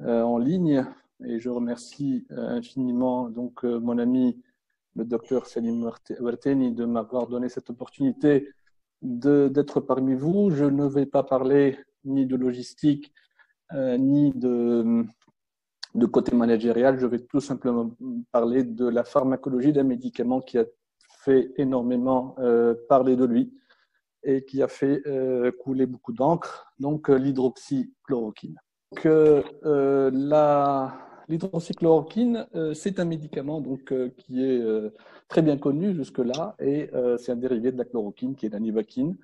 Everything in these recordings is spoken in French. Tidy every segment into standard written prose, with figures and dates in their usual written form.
en ligne et je remercie infiniment mon ami le docteur Salim Warteni de m'avoir donné cette opportunité d'être parmi vous. Je ne vais pas parler ni de logistique ni de côté managérial, je vais tout simplement parler de la pharmacologie d'un médicament qui a fait énormément parler de lui et qui a fait couler beaucoup d'encre, donc l'hydroxychloroquine. L'hydroxychloroquine, c'est un médicament qui est très bien connu jusque-là et c'est un dérivé de la chloroquine qui est la nivaquine.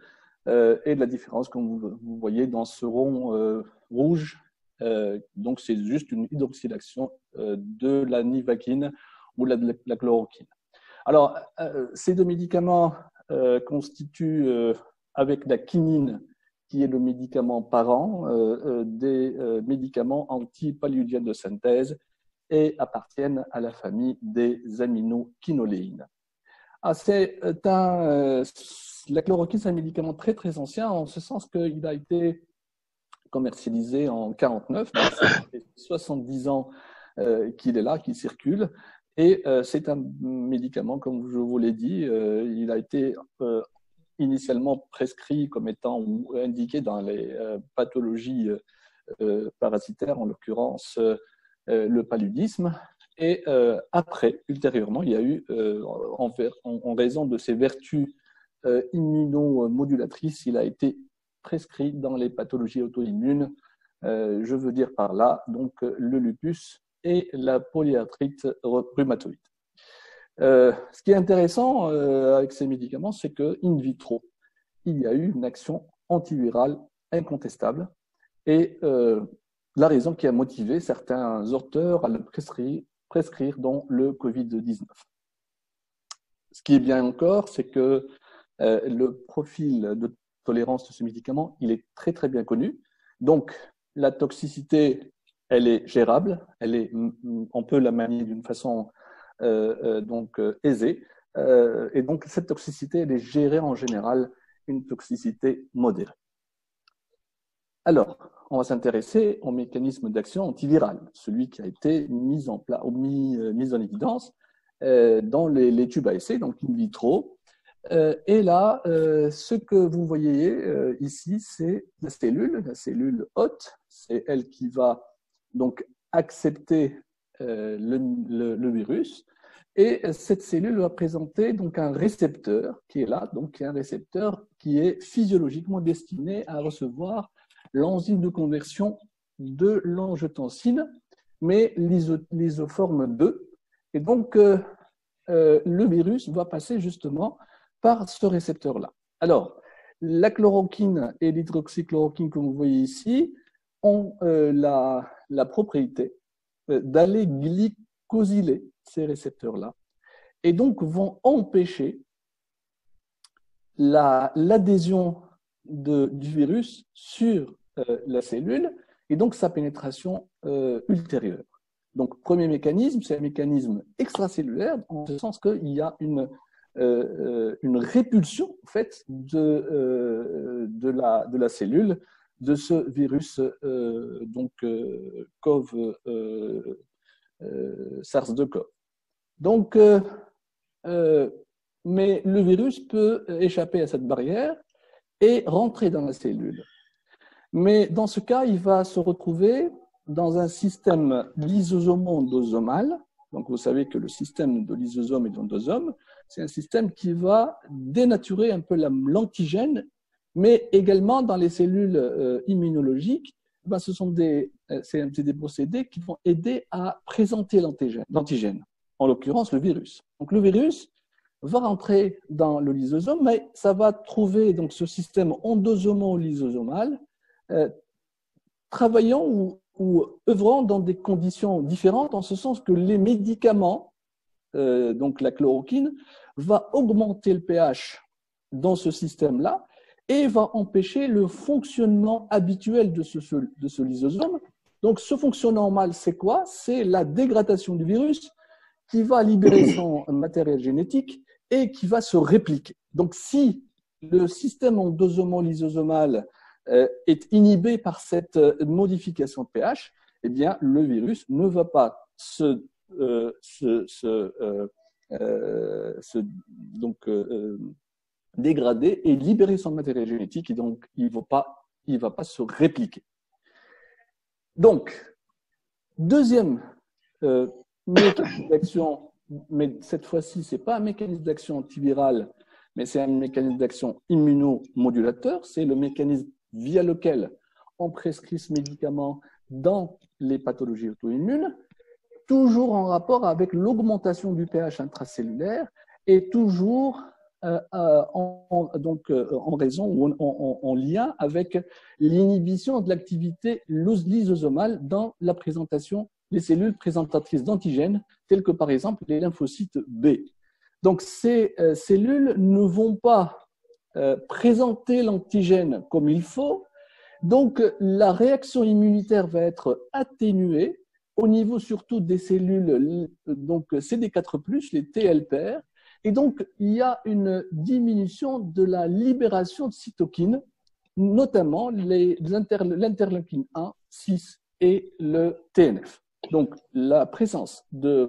Et la différence, comme vous voyez dans ce rond rouge, donc c'est juste une hydroxylation de la nivaquine ou de la chloroquine. Alors, ces deux médicaments constituent, avec la quinine, qui est le médicament parent, des médicaments anti-paludiens de synthèse et appartiennent à la famille des aminoquinoléines. La chloroquine, c'est un médicament très très ancien, en ce sens qu'il a été commercialisé en 1949, donc ça fait 70 ans qu'il est là, qu'il circule. Et c'est un médicament, comme je vous l'ai dit, il a été initialement prescrit comme étant ou indiqué dans les pathologies parasitaires, en l'occurrence le paludisme. Et après, ultérieurement, il y a eu, en raison de ses vertus immunomodulatrices, il a été prescrit dans les pathologies auto-immunes. Je veux dire par là donc le lupus et la polyarthrite rhumatoïde. Ce qui est intéressant avec ces médicaments, c'est qu'in vitro, il y a eu une action antivirale incontestable et la raison qui a motivé certains auteurs à le prescrire dans le Covid-19. Ce qui est bien encore, c'est que le profil de tolérance de ce médicament, il est très très bien connu. Donc, la toxicité, elle est gérable, on peut la manier d'une façon aisée. Et donc, cette toxicité, elle est gérée en général une toxicité modérée. Alors, on va s'intéresser au mécanisme d'action antiviral, celui qui a été mis en évidence dans les tubes à essai, donc in vitro. Et là, ce que vous voyez ici, c'est la cellule hôte, c'est elle qui va donc accepter le virus. Et cette cellule va présenter donc un récepteur qui est là, donc un récepteur qui est physiologiquement destiné à recevoir l'enzyme de conversion de l'angiotensine, mais l'isoforme 2. Et donc, le virus va passer justement par ce récepteur-là. Alors, la chloroquine et l'hydroxychloroquine, comme vous voyez ici, ont la propriété d'aller glycosyler ces récepteurs-là et donc vont empêcher l'adhésion du virus sur la cellule et donc sa pénétration ultérieure. Donc, premier mécanisme, c'est un mécanisme extracellulaire, en ce sens qu'il y a une répulsion en fait, de la cellule de ce virus SARS-CoV. Donc, mais le virus peut échapper à cette barrière et rentrer dans la cellule. Mais dans ce cas, il va se retrouver dans un système lysosomo-endosomal. Donc, vous savez que le système de lysosome et d'endosome, c'est un système qui va dénaturer un peu l'antigène, mais également dans les cellules immunologiques, c'est des procédés qui vont aider à présenter l'antigène, en l'occurrence le virus. Donc, le virus va rentrer dans le lysosome, mais ça va trouver donc, ce système endosomo-lysosomal travaillant ou œuvrant dans des conditions différentes, en ce sens que les médicaments, donc la chloroquine, va augmenter le pH dans ce système-là et va empêcher le fonctionnement habituel de ce lysosome. Donc, ce fonctionnement normal, c'est quoi? C'est la dégradation du virus qui va libérer son matériel génétique et qui va se répliquer. Donc, si le système endosomo-lysosomal est inhibé par cette modification de pH, eh bien, le virus ne va pas dégrader et libérer son matériel génétique, et donc il ne va pas se répliquer. Donc, deuxième mécanisme d'action, mais cette fois-ci, ce n'est pas un mécanisme d'action antiviral, mais c'est un mécanisme d'action immunomodulateur. C'est le mécanisme via lequel on prescrit ce médicament dans les pathologies auto-immunes, toujours en rapport avec l'augmentation du pH intracellulaire et toujours en raison ou en lien avec l'inhibition de l'activité lysosomale dans la présentation des cellules présentatrices d'antigènes, telles que par exemple les lymphocytes B. Donc ces cellules ne vont pas présenter l'antigène comme il faut, donc la réaction immunitaire va être atténuée au niveau surtout des cellules donc CD4+, les TLPR, et donc il y a une diminution de la libération de cytokines, notamment l'interleukine 1, 6 et le TNF. Donc la présence de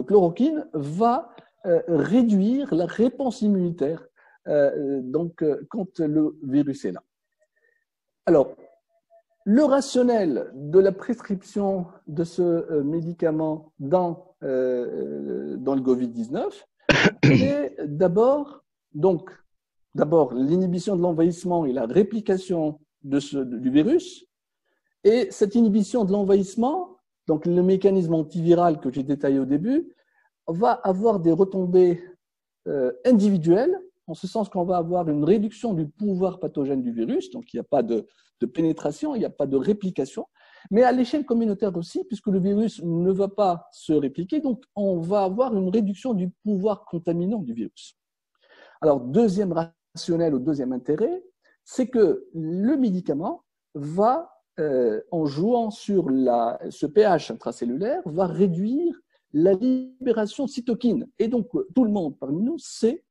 chloroquine va réduire la réponse immunitaire quand le virus est là. Alors, le rationnel de la prescription de ce médicament dans le Covid-19 est d'abord l'inhibition de l'envahissement et la réplication du virus. Et cette inhibition de l'envahissement, donc le mécanisme antiviral que j'ai détaillé au début, va avoir des retombées individuelles, en ce sens qu'on va avoir une réduction du pouvoir pathogène du virus, donc il n'y a pas de pénétration, il n'y a pas de réplication, mais à l'échelle communautaire aussi, puisque le virus ne va pas se répliquer, donc on va avoir une réduction du pouvoir contaminant du virus. Alors, deuxième rationnel ou deuxième intérêt, c'est que le médicament va, en jouant sur ce pH intracellulaire, va réduire la libération de cytokines. Et donc, tout le monde parmi nous sait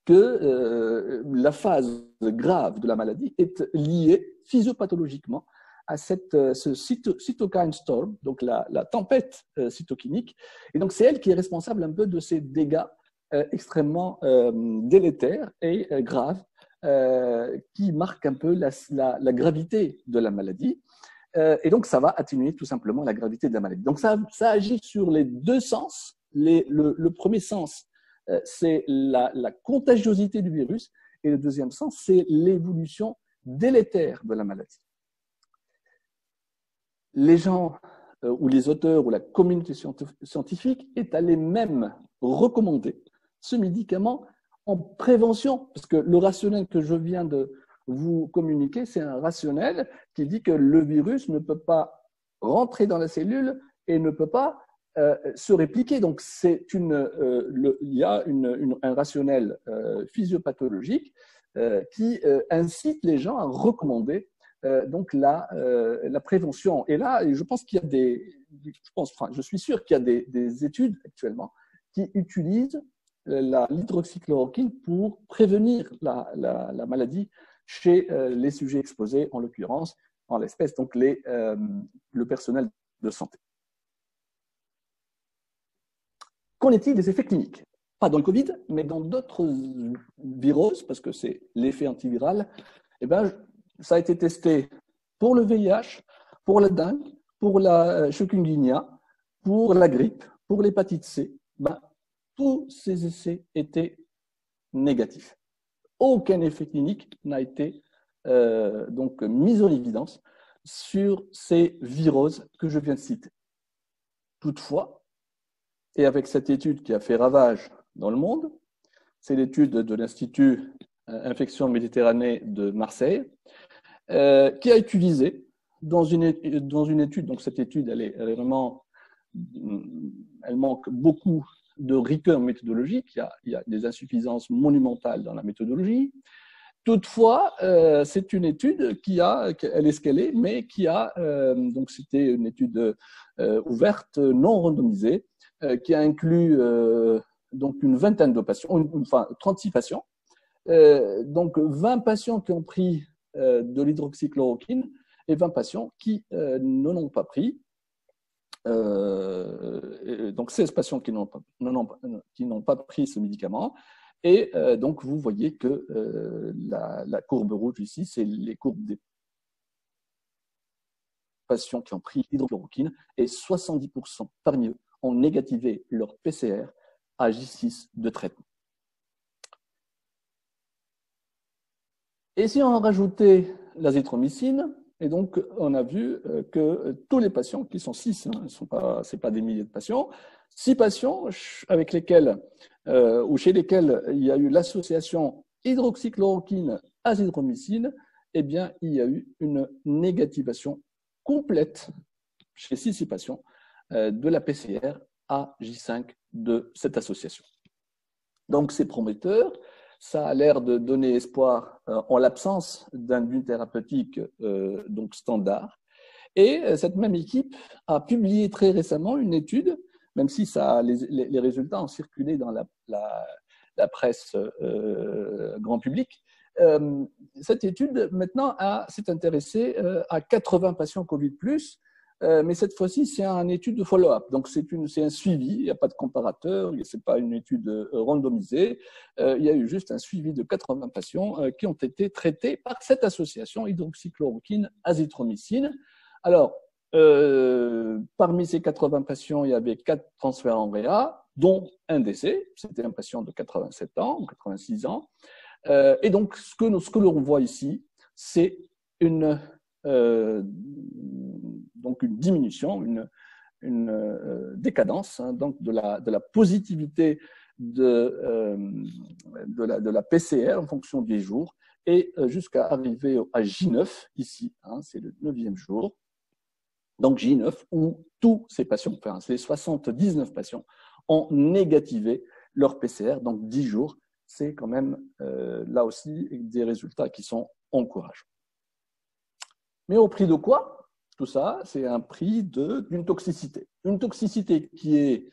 que la phase grave de la maladie est liée physiopathologiquement à ce cytokine storm, donc la tempête cytokinique. Et donc, c'est elle qui est responsable un peu de ces dégâts extrêmement délétères et graves qui marquent un peu la gravité de la maladie. Et donc, ça va atténuer tout simplement la gravité de la maladie. Donc, ça agit sur les deux sens. Le premier sens, c'est la contagiosité du virus, et le deuxième sens, c'est l'évolution délétère de la maladie. Les gens ou les auteurs ou la communauté scientifique est allé même recommander ce médicament en prévention, parce que le rationnel que je viens de vous communiquer, c'est un rationnel qui dit que le virus ne peut pas rentrer dans la cellule et ne peut pas se répliquer. Donc, il y a un rationnel physiopathologique qui incite les gens à recommander donc la prévention. Et là, je pense qu'il y a je suis sûr qu'il y a des études actuellement qui utilisent l'hydroxychloroquine pour prévenir la maladie chez les sujets exposés, en l'occurrence, en l'espèce, donc le personnel de santé. Qu'en est-il des effets cliniques? Pas dans le Covid, mais dans d'autres viroses, parce que c'est l'effet antiviral. Eh bien, ça a été testé pour le VIH, pour la dengue, pour la chikungunya, pour la grippe, pour l'hépatite C. Tous ces essais étaient négatifs. Aucun effet clinique n'a été donc mis en évidence sur ces viroses que je viens de citer. Toutefois, et avec cette étude qui a fait ravage dans le monde, c'est l'étude de l'Institut Infection Méditerranée de Marseille, qui a utilisé dans une étude, donc cette étude, elle manque beaucoup de rigueur méthodologique, il y a des insuffisances monumentales dans la méthodologie. Toutefois, c'est une étude elle est ce qu'elle est, mais donc c'était une étude ouverte, non randomisée, qui a inclus donc une vingtaine de patients, 36 patients, Donc 20 patients qui ont pris de l'hydroxychloroquine et 20 patients qui n'en ont pas pris. Donc 16 patients qui n'ont pas pris ce médicament. Et donc vous voyez que la courbe rouge ici, c'est les courbes des patients qui ont pris l'hydroxychloroquine et 70% parmi eux ont négativé leur PCR à J6 de traitement. Et si on rajoutait l'azithromycine, et donc on a vu que tous les patients, qui sont 6, hein, ce n'est pas des milliers de patients, 6 patients avec lesquels, ou chez lesquels il y a eu l'association hydroxychloroquine-azithromycine, eh bien, il y a eu une négativation complète chez 6 patients de la PCR à J5 de cette association. Donc, c'est prometteur. Ça a l'air de donner espoir en l'absence d'une thérapeutique donc standard. Et cette même équipe a publié très récemment une étude, même si ça, les résultats ont circulé dans la presse grand public. Cette étude, maintenant, s'est intéressée à 80 patients Covid+, mais cette fois-ci, c'est une étude de follow-up. Donc, c'est un suivi, il n'y a pas de comparateur, ce n'est pas une étude randomisée. Il y a eu juste un suivi de 80 patients qui ont été traités par cette association hydroxychloroquine-azithromycine. Alors, parmi ces 80 patients, il y avait 4 transferts en réa, dont un décès. C'était un patient de 87 ans ou 86 ans. Et donc, ce que l'on voit ici, c'est donc une diminution, une décadence hein, donc de la positivité de la PCR en fonction des jours et jusqu'à arriver à J9 ici, hein, c'est le 9e jour. Donc J9 où tous ces patients, enfin ces 79 patients ont négativé leur PCR, donc 10 jours. C'est quand même là aussi des résultats qui sont encourageants. Mais au prix de quoi? Tout ça, c'est un prix d'une toxicité. Une toxicité qui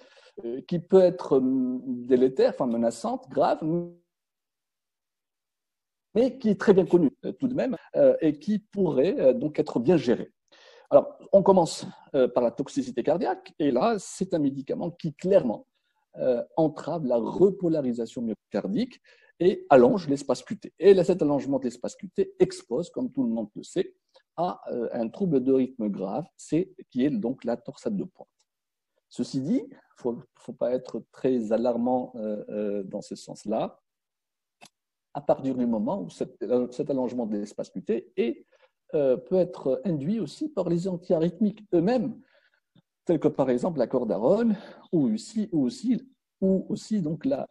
peut être délétère, enfin menaçante, grave, mais qui est très bien connue tout de même et qui pourrait donc être bien gérée. Alors, on commence par la toxicité cardiaque, et là, c'est un médicament qui clairement entrave la repolarisation myocardique et allonge l'espace QT. Et cet allongement de l'espace QT expose, comme tout le monde le sait, à un trouble de rythme grave, qui est donc la torsade de pointe. Ceci dit, il ne faut pas être très alarmant dans ce sens-là, à partir du moment où cet allongement de l'espace QT peut être induit aussi par les antiarythmiques eux-mêmes, tels que par exemple la cordarone ou aussi donc la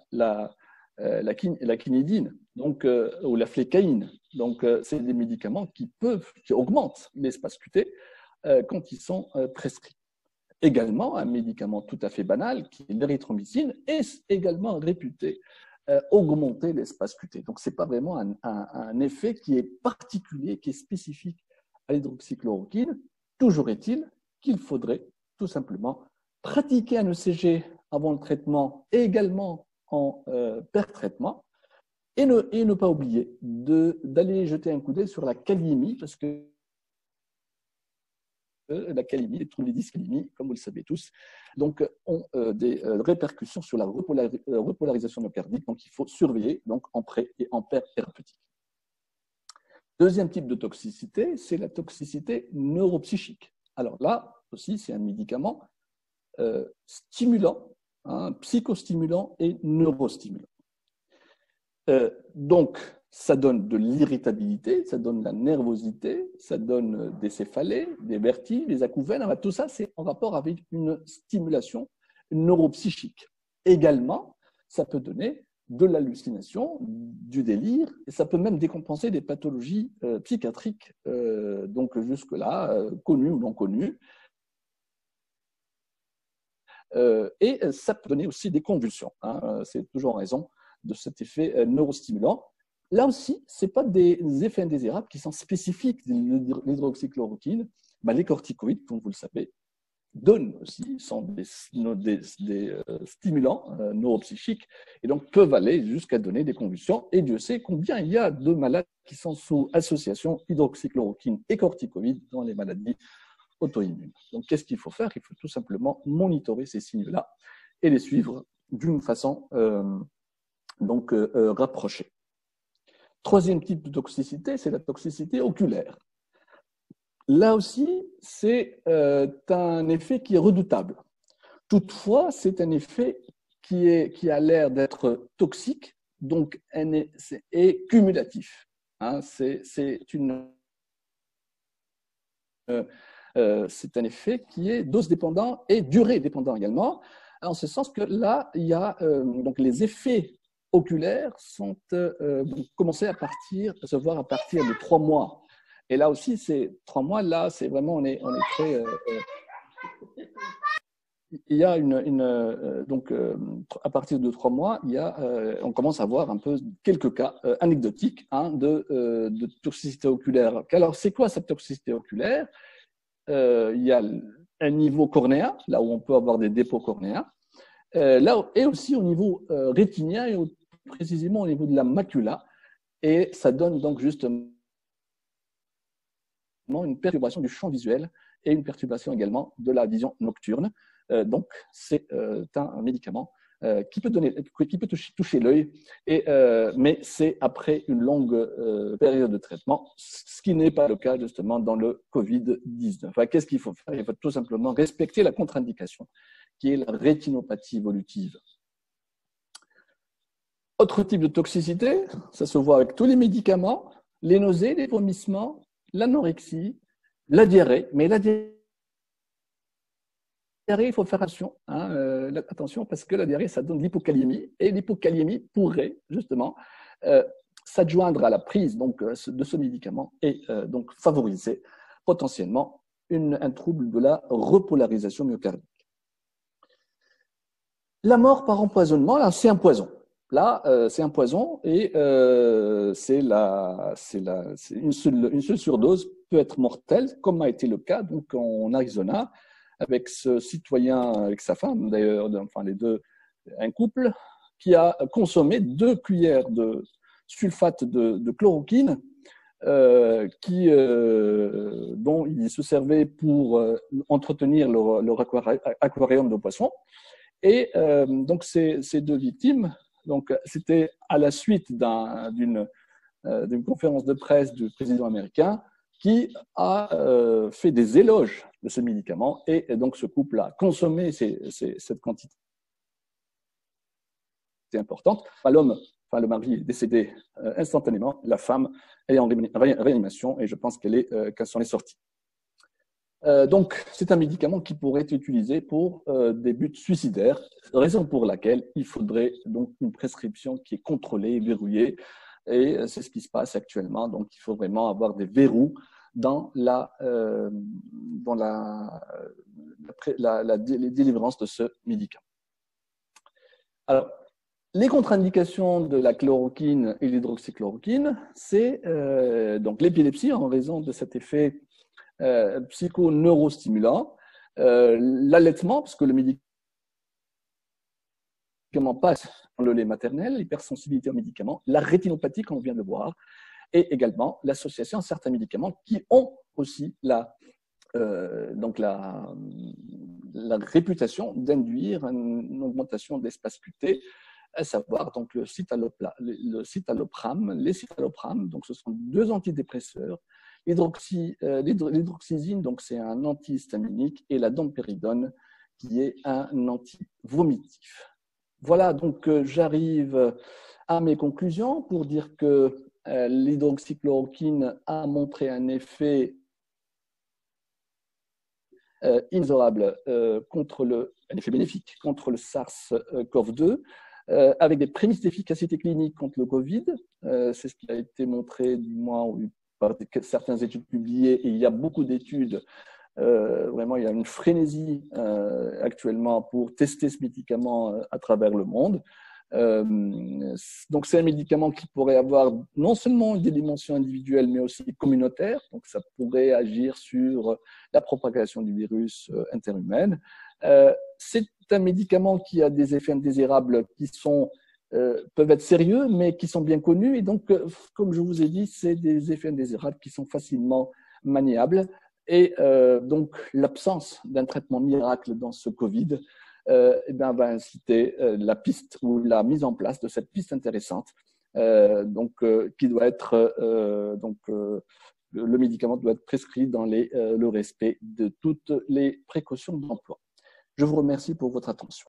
quinidine, donc, ou la flécaïne. Donc, c'est des médicaments qui augmentent l'espace QT quand ils sont prescrits. Également, un médicament tout à fait banal, qui est l'érythromycine, est également réputé augmenter l'espace QT. Donc, ce n'est pas vraiment un effet qui est particulier, qui est spécifique à l'hydroxychloroquine. Toujours est-il qu'il faudrait tout simplement pratiquer un ECG avant le traitement et également en per-traitement et ne pas oublier d'aller jeter un coup d'œil sur la kaliémie parce que la kaliémie, les troubles dyskalymie, comme vous le savez tous, donc, ont des répercussions sur la repolarisation myocardique. Donc, il faut surveiller donc, en pré et en per-thérapeutique. Deuxième type de toxicité, c'est la toxicité neuropsychique. Alors là aussi, c'est un médicament stimulant, hein, psychostimulant et neurostimulant. Donc, ça donne de l'irritabilité, ça donne de la nervosité, ça donne des céphalées, des vertiges, des acouphènes. Tout ça, c'est en rapport avec une stimulation neuropsychique. Également, ça peut donner de l'hallucination, du délire, et ça peut même décompenser des pathologies psychiatriques, donc jusque-là, connues ou non connues. Et ça peut donner aussi des convulsions. Hein, c'est toujours en raison de cet effet neurostimulant. Là aussi, ce n'est pas des effets indésirables qui sont spécifiques de l'hydroxychloroquine. Les corticoïdes, comme vous le savez, donnent aussi, sont des stimulants neuropsychiques, et donc peuvent aller jusqu'à donner des convulsions. Et Dieu sait combien il y a de malades qui sont sous association hydroxychloroquine et corticoïdes dans les maladies auto-immunes. Donc, qu'est-ce qu'il faut faire? Il faut tout simplement monitorer ces signes-là et les suivre d'une façon rapprochée. Troisième type de toxicité, c'est la toxicité oculaire. Là aussi, c'est un effet qui est redoutable. Toutefois, c'est un effet qui a l'air d'être toxique, donc et cumulatif. Hein, c'est un effet qui est dose dépendant et durée dépendant également, en ce sens que là, il y a donc les effets oculaires sont commencés à se voir à partir de 3 mois. Et là aussi, ces 3 mois, là, c'est vraiment, on est très. Il y a à partir de 3 mois, on commence à voir un peu quelques cas anecdotiques de toxicité oculaire. Alors, c'est quoi cette toxicité oculaire? Il y a un niveau cornéen, là où on peut avoir des dépôts cornéens, et aussi au niveau rétinien et précisément au niveau de la macula. Et ça donne donc justement une perturbation du champ visuel et une perturbation également de la vision nocturne. Donc, c'est un médicament qui peut toucher l'œil, mais c'est après une longue période de traitement, ce qui n'est pas le cas justement dans le Covid-19. Enfin, qu'est-ce qu'il faut faire? Il faut tout simplement respecter la contre-indication, qui est la rétinopathie évolutive. Autre type de toxicité, ça se voit avec tous les médicaments, les nausées, les vomissements, l'anorexie, la diarrhée. Mais la diarrhée, il faut faire attention parce que la diarrhée, ça donne l'hypokaliémie. Et l'hypokaliémie pourrait justement s'adjoindre à la prise de ce médicament et donc favoriser potentiellement un trouble de la repolarisation myocardique. La mort par empoisonnement, là, c'est un poison. Là, c'est un poison et une seule surdose peut être mortelle, comme a été le cas donc en Arizona avec ce citoyen, avec sa femme d'ailleurs, enfin un couple qui a consommé 2 cuillères de sulfate de chloroquine dont il se servait pour entretenir leur aquarium de poissons. Et donc ces 2 victimes, donc c'était à la suite d'une conférence de presse du président américain qui a fait des éloges de ce médicament, et donc ce couple a consommé cette quantité importante. Le mari est décédé instantanément, la femme est en réanimation et je pense qu'elle s'en est sortie. Donc, c'est un médicament qui pourrait être utilisé pour des buts suicidaires, raison pour laquelle il faudrait donc une prescription qui est contrôlée, verrouillée, et c'est ce qui se passe actuellement. Donc, il faut vraiment avoir des verrous dans la délivrance de ce médicament. Alors, les contre-indications de la chloroquine et l'hydroxychloroquine, c'est donc l'épilepsie en raison de cet effet psychoneurostimulant, l'allaitement, parce que le médicament passe dans le lait maternel, l'hypersensibilité aux médicaments, la rétinopathie, comme on vient de le voir, et également l'association à certains médicaments qui ont aussi la réputation d'induire une augmentation de l'espace cuté, à savoir donc le citalopram, les citalopram, donc ce sont 2 antidépresseurs, l'hydroxyzine, donc c'est un antihistaminique, et la dompéridone, qui est un antivomitif. Voilà, donc j'arrive à mes conclusions pour dire que l'hydroxychloroquine a montré un effet inexorable un effet bénéfique contre le SARS-CoV-2, avec des prémices d'efficacité clinique contre le Covid. C'est ce qui a été montré, du moins par certaines études publiées, et il y a beaucoup d'études. Vraiment, il y a une frénésie actuellement pour tester ce médicament à travers le monde. Donc, c'est un médicament qui pourrait avoir non seulement des dimensions individuelles, mais aussi communautaires. Donc, ça pourrait agir sur la propagation du virus interhumaine. C'est un médicament qui a des effets indésirables qui peuvent être sérieux, mais qui sont bien connus. Et donc, comme je vous ai dit, c'est des effets indésirables qui sont facilement maniables. Et donc, l'absence d'un traitement miracle dans ce Covid va inciter la piste ou la mise en place de cette piste intéressante, qui doit être le médicament doit être prescrit dans le respect de toutes les précautions d'emploi. Je vous remercie pour votre attention.